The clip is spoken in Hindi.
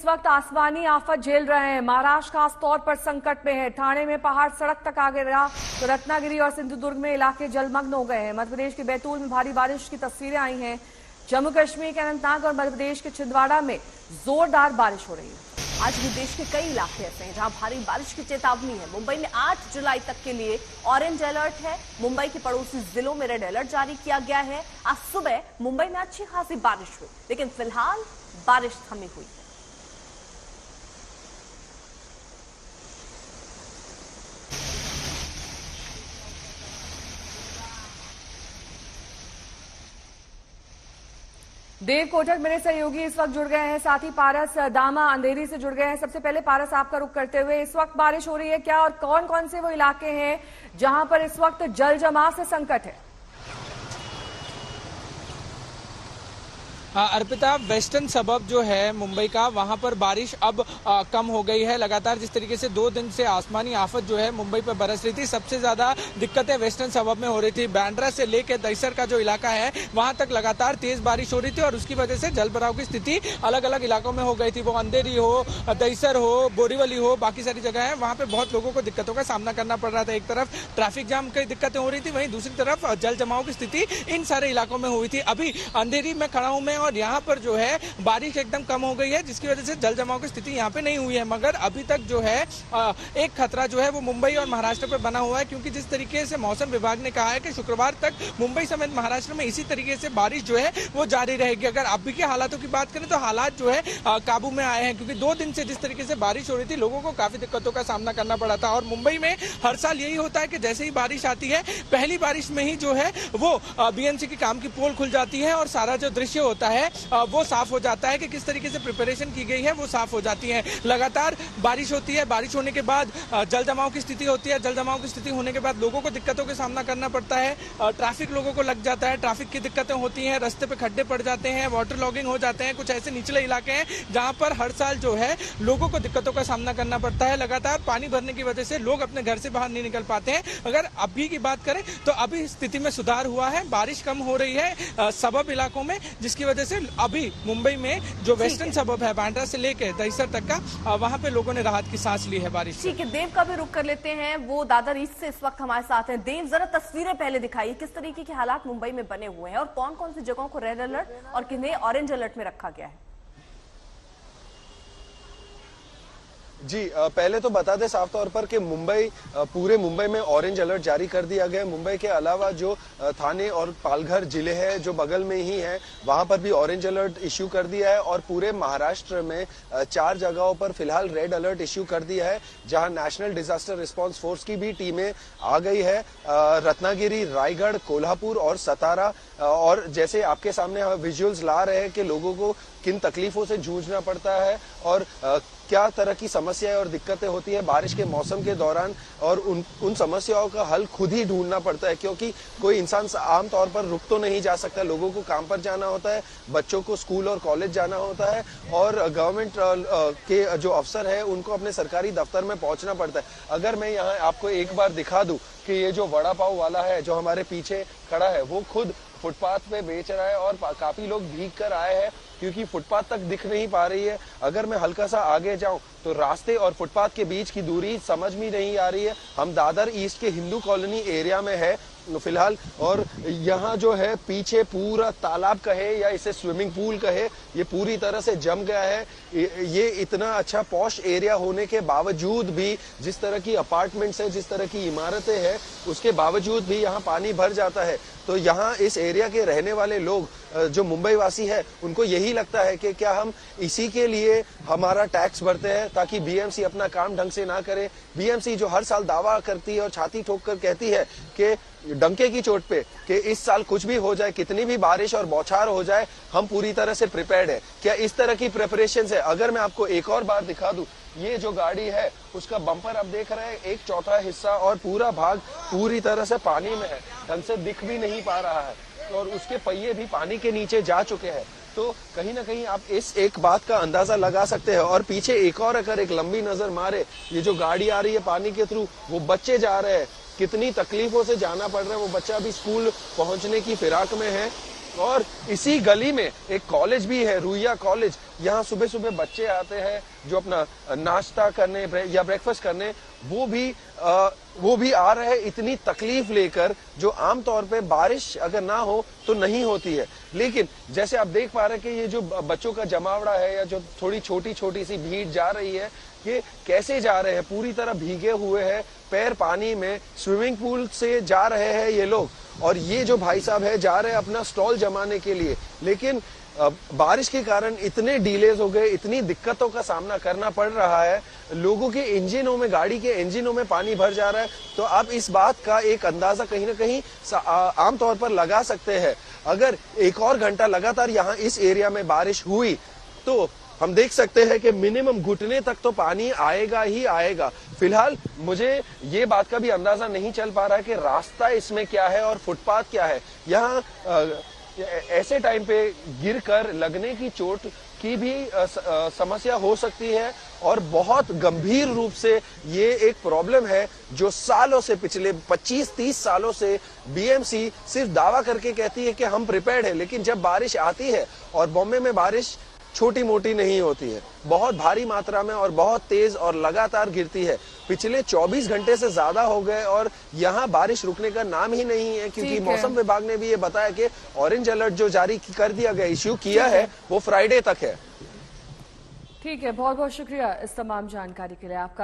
इस वक्त आसमानी आफत झेल रहे हैं। महाराष्ट्र खास तौर पर संकट में है। ठाणे में पहाड़ सड़क तक आ गिरा तो रत्नागिरी और सिंधुदुर्ग में इलाके जलमग्न हो गए हैं। मध्य प्रदेश के बैतूल में भारी बारिश की तस्वीरें आई हैं। जम्मू कश्मीर के अनंतनाग और मध्य प्रदेश के छिंदवाड़ा में जोरदार बारिश हो रही है। आज भी देश के कई इलाके ऐसे हैं जहां भारी बारिश की चेतावनी है। मुंबई में 8 जुलाई तक के लिए ऑरेंज अलर्ट है। मुंबई के पड़ोसी जिलों में रेड अलर्ट जारी किया गया है। आज सुबह मुंबई में अच्छी खासी बारिश हुई, लेकिन फिलहाल बारिश थमी हुई है। देव कोटक मेरे सहयोगी इस वक्त जुड़ गए हैं, साथ ही पारस दामा अंधेरी से जुड़ गए हैं। सबसे पहले पारस आपका रुख करते हुए, इस वक्त बारिश हो रही है क्या और कौन कौन से वो इलाके हैं जहां पर इस वक्त जल जमाव से संकट है? अर्पिता, वेस्टर्न सबब जो है मुंबई का, वहां पर बारिश अब कम हो गई है। लगातार जिस तरीके से 2 दिन से आसमानी आफत जो है मुंबई पर बरस रही थी, सबसे ज्यादा दिक्कतें वेस्टर्न सबब में हो रही थी। बांद्रा से लेकर दहिसर का जो इलाका है वहां तक लगातार तेज बारिश हो रही थी और उसकी वजह से जल भराव की स्थिति अलग अलग इलाकों में हो गई थी। वो अंधेरी हो, दहिसर हो, बोरीवली हो, बाकी सारी जगह है, वहां पे बहुत लोगों को दिक्कतों का सामना करना पड़ रहा था। एक तरफ ट्रैफिक जाम की दिक्कतें हो रही थी, वहीं दूसरी तरफ जल जमाव की स्थिति इन सारे इलाकों में हुई थी। अभी अंधेरी में खड़ा हूं मैं और यहाँ पर जो है बारिश एकदम कम हो गई है, जिसकी वजह से जल जमाव की स्थिति यहाँ पे नहीं हुई है। मगर अभी तक जो है एक खतरा जो है वो मुंबई और महाराष्ट्र पर बना हुआ है, क्योंकि जिस तरीके से मौसम विभाग ने कहा है कि शुक्रवार तक मुंबई समेत महाराष्ट्र में इसी तरीके से बारिश जो है वो जारी रहेगी। अगर अभी के हालातों की बात करें तो हालात जो है काबू में आए हैं, क्योंकि 2 दिन से जिस तरीके से बारिश हो रही थी लोगों को काफी दिक्कतों का सामना करना पड़ा था। और मुंबई में हर साल यही होता है कि जैसे ही बारिश आती है, पहली बारिश में ही जो है वो बीएमसी की काम की पोल खुल जाती है और सारा जो दृश्य होता है वो साफ हो जाता है कि किस तरीके से प्रिपरेशन की गई है वो साफ हो जाती है। लगातार बारिश होती है, बारिश होने के बाद जल जमाव की स्थिति होती है। जल जमाव की स्थिति होने के बाद लोगों को दिक्कतों का सामना करना पड़ता है। ट्रैफिक लोगों को लग जाता है, ट्रैफिक की दिक्कतें होती हैं, रास्ते पे खड्डे पड़ जाते हैं, वाटर लॉगिंग हो जाते हैं। कुछ ऐसे निचले इलाके हैं जहां पर हर साल जो है लोगों को दिक्कतों का सामना करना पड़ता है। लगातार पानी भरने की वजह से लोग अपने घर से बाहर नहीं निकल पाते हैं। अगर अभी की बात करें तो अभी स्थिति में सुधार हुआ है, बारिश कम हो रही है सबब इलाकों में, जिसकी वजह से अभी मुंबई में जो वेस्टर्न सबब है बांद्रा से लेकर दहिसर तक का, वहां पे लोगों ने राहत की सांस ली है बारिश। ठीक है, देव का भी रुख कर लेते हैं। वो दादर ईस्ट से इस वक्त हमारे साथ हैं। देव, जरा तस्वीरें पहले दिखाइए, किस तरीके के हालात मुंबई में बने हुए हैं और कौन कौन सी जगहों को रेड अलर्ट और किन्हें ऑरेंज अलर्ट में रखा गया है? जी, पहले तो बता दें साफ तौर पर कि पूरे मुंबई में ऑरेंज अलर्ट जारी कर दिया गया है। मुंबई के अलावा जो थाने और पालघर जिले हैं जो बगल में ही हैं, वहां पर भी ऑरेंज अलर्ट इश्यू कर दिया है और पूरे महाराष्ट्र में 4 जगहों पर फिलहाल रेड अलर्ट इश्यू कर दिया है, जहां नेशनल डिजास्टर रिस्पांस फोर्स की भी टीमें आ गई है। रत्नागिरी, रायगढ़, कोल्हापुर और सतारा, और जैसे आपके सामने हम विजुअल्स ला रहे हैं कि लोगों को किन तकलीफों से जूझना पड़ता है और क्या तरह की समस्याएं और दिक्कतें होती है बारिश के मौसम के दौरान, और उन समस्याओं का हल खुद ही ढूंढना पड़ता है, क्योंकि कोई इंसान आमतौर पर रुक तो नहीं जा सकता। लोगों को काम पर जाना होता है, बच्चों को स्कूल और कॉलेज जाना होता है, और गवर्नमेंट के जो अफसर है उनको अपने सरकारी दफ्तर में पहुंचना पड़ता है। अगर मैं यहाँ आपको एक बार दिखा दूं कि ये जो वड़ा पाव वाला है जो हमारे पीछे खड़ा है, वो खुद फुटपाथ पे बेच रहा है और काफी लोग भीग कर आए हैं क्योंकि फुटपाथ तक दिख नहीं पा रही है। अगर मैं हल्का सा आगे जाऊं तो रास्ते और फुटपाथ के बीच की दूरी समझ में नहीं आ रही है। हम दादर ईस्ट के हिंदू कॉलोनी एरिया में है फिलहाल, और यहाँ जो है पीछे पूरा तालाब कहे या इसे स्विमिंग पूल कहे, ये पूरी तरह से जम गया है। ये इतना अच्छा पॉश एरिया होने के बावजूद भी, जिस तरह की अपार्टमेंट्स है, जिस तरह की इमारतें हैं, उसके बावजूद भी यहाँ पानी भर जाता है। तो यहाँ इस एरिया के रहने वाले लोग जो मुंबई वासी है, उनको यही लगता है कि क्या हम इसी के लिए हमारा टैक्स भरते हैं ताकि बीएमसी अपना काम ढंग से ना करे। बीएमसी जो हर साल दावा करती है और छाती ठोक कर कहती है कि डंके की चोट पे कि इस साल कुछ भी हो जाए, कितनी भी बारिश और बौछार हो जाए, हम पूरी तरह से प्रिपेयर्ड है। क्या इस तरह की प्रिपरेशन है? अगर मैं आपको एक और बार दिखा दूं, ये जो गाड़ी है उसका बम्पर आप देख रहे हैं, 1/4 हिस्सा और पूरा भाग पूरी तरह से पानी में है, ढंग से दिख भी नहीं पा रहा है, और उसके पहिए भी पानी के नीचे जा चुके हैं। तो कहीं ना कहीं आप इस एक बात का अंदाजा लगा सकते हैं। और पीछे एक और अगर एक लंबी नजर मारे, ये जो गाड़ी आ रही है पानी के थ्रू, वो बच्चे जा रहे हैं, कितनी तकलीफों से जाना पड़ रहा है। वो बच्चा भी स्कूल पहुंचने की फिराक में है और इसी गली में एक कॉलेज भी है, रुइया कॉलेज, यहाँ सुबह सुबह बच्चे आते हैं जो अपना नाश्ता करने या ब्रेकफास्ट करने, वो भी आ रहे हैं इतनी तकलीफ लेकर, जो आमतौर पे बारिश अगर ना हो तो नहीं होती है। लेकिन जैसे आप देख पा रहे हैं कि ये जो बच्चों का जमावड़ा है या जो थोड़ी छोटी छोटी सी भीड़ जा रही है, ये कैसे जा रहे हैं, पूरी तरह भीगे हुए हैं, पैर पानी में, स्विमिंग पूल से जा रहे हैं ये लोग। और ये जो भाई साहब है जा रहे हैं अपना स्टॉल जमाने के लिए, लेकिन बारिश के कारण इतने डिलेज हो गए, इतनी दिक्कतों का सामना करना पड़ रहा है, लोगों के इंजनों में, गाड़ी के इंजनों में पानी भर जा रहा है। तो आप इस बात का एक अंदाजा कहीं ना कहीं आमतौर पर लगा सकते हैं। अगर एक और घंटा लगातार यहाँ इस एरिया में बारिश हुई तो हम देख सकते हैं कि मिनिमम घुटने तक तो पानी आएगा ही आएगा। फिलहाल मुझे ये बात का भी अंदाजा नहीं चल पा रहा है कि रास्ता इसमें क्या है और फुटपाथ क्या है। यहाँ ऐसे टाइम पे गिरकर लगने की चोट की भी समस्या हो सकती है और बहुत गंभीर रूप से ये एक प्रॉब्लम है जो सालों से, पिछले 25-30 सालों से बीएमसी सिर्फ दावा करके कहती है कि हम प्रिपेयर्ड है, लेकिन जब बारिश आती है, और बॉम्बे में बारिश छोटी मोटी नहीं होती है, बहुत भारी मात्रा में और बहुत तेज और लगातार गिरती है। पिछले 24 घंटे से ज्यादा हो गए और यहाँ बारिश रुकने का नाम ही नहीं है, क्योंकि मौसम विभाग ने भी ये बताया कि ऑरेंज अलर्ट जो जारी कर दिया गया, इश्यू किया है, वो फ्राइडे तक है। ठीक है, बहुत बहुत शुक्रिया इस तमाम जानकारी के लिए आपका।